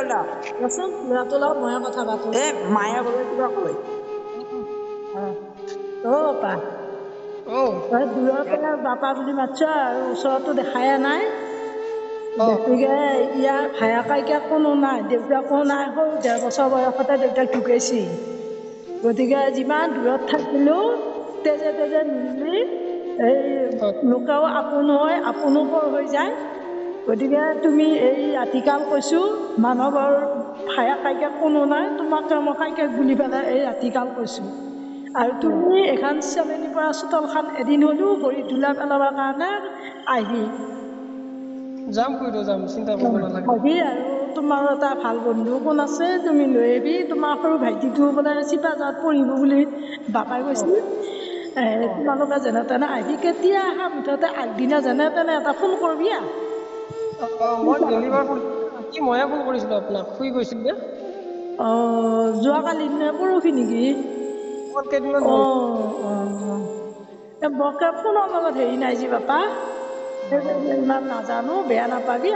ওলা ৰচোন ল'ৰাটোৰ লগত ময়ে কথা পাতো এ মায়ে বোলে কিবা কয় পা অ তই দূৰৰ পৰা বাপা বুলি মাতছ আৰু ওচৰতো দেখাই নাই গতিকে ইয়াৰ ভায়েকাইকে কোনো নাই দেউতাকো নাই সৰু ১.৫ বছৰ বয়সতে দেউতাক ঢুকাইছি গতিকে যিমান দূৰত থাকিলেও তেজে তেজে মিলি এই লোকেও আপোন হয় আপোনো পৰ হৈ যায় গতিকে তুমি এই ৰাতিকাল কৈছো মানৱৰ ভায়েকাইকে কোনো নাই তোমাকে মই কাইকেক বুলি পেলাই এই ৰাতিকাল কৈছো আৰু তুমি এখন চেলেনিৰ পৰা চোতালখন এদিন হ'লেও ভৰি ধূলা পেলাবৰ কাৰণে আহিবি যাম খুইদেউ যাম চিন্তা কৰিব নালাগে ভাবি আৰু তোমাৰ এটা ভাল বন্ধু কোন আছে তুমি লৈ আহিবি তোমাৰ সৰু ভাইটিটো বোলে চিপাঝাৰত পঢ়িব বুলি বাপাই কৈছিল তোমালোকে যেনে তেনে আহিবি কেতিয়া আহা মুঠতে আগদিনা যেনে তেনে এটা ফোন কৰবি মই গেলিবাৰ কি ময়ে ফোন কৰিছিলো আপোনাক শুই গৈছিল যে যোৱাকালি নে পৰহি নেকি কেইদিনমান হ'ল বৰকে ফোনৰ লগত হেৰি নাই যি বাপা ইমান নাজানো বেয়া নাপাবি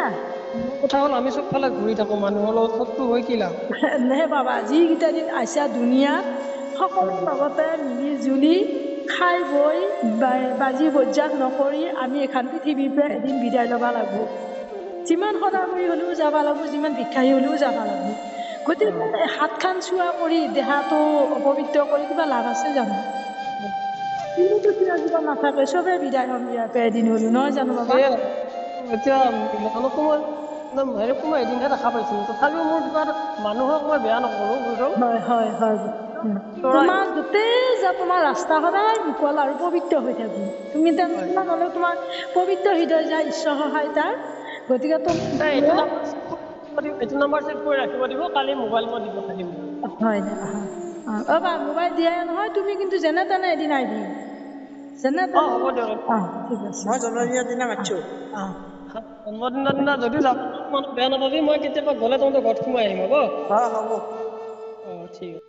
কথা হ'ল আমি চবফালে ঘূৰি থাকো মানুহৰ লগত শত্ৰু হৈ কি লাভ নে বাবা যিকেইটা দিন আইছা দুনিয়াত সকলোৰে লগতে মিলি জুলি খাই বৈ বাজি বজ্জাত নকৰি আমি এখন পৃথিৱীৰ পৰা এদিন বিদায় ল'ব লাগিব যিমান সদাগৰী হ'লেও যাব লাগিব যিমান ভিক্ষাৰী হ'লেও যাব লাগিব গতিকে হাতখন চোৱা কৰি দেহাটো অপবিত্ৰ কৰি কিবা লাভ আছে জানো কোনোতো কিবা নাথাকে চবে বিদায় হ'ম ইয়াৰ পৰা এদিন হ'লেও নহয় জানো বাবা এতিয়া মিলনতো মই এদিনহে দেখা পাইছিলো তথাপিও মোৰ কিবা মানুহক মই বেয়া নকৰো হয় তোমাৰ গোটেই যে তোমাৰ ৰাস্তা সদায় মুকল আৰু পবিত্ৰ হৈ থাকিব তুমি টেনচন হ'লে তোমাৰ পবিত্ৰ হৃদয় যায় ঈশ্বৰ সহায় তাৰ গতিকে এইটো নম্বৰ ছেভ কৰি ৰাখিব দিব কালি মোবাইল মই দিব থাকিম হয় দে বা মোবাইল দিয়াই নহয় তুমি কিন্তু যেনে তেনে এদিন আহিবি যেনে তেনে হ'ব দিয়ক ঠিক আছে মই জন্মদিনৰ দিনা মাতিছো জন্মদিনৰ দিনা যদি যাব বেয়া নাপাবি মই কেতিয়াবা গ'লে তহঁতৰ ঘৰত সোমাই আহিম হ'ব হ'ব ঠিক আছে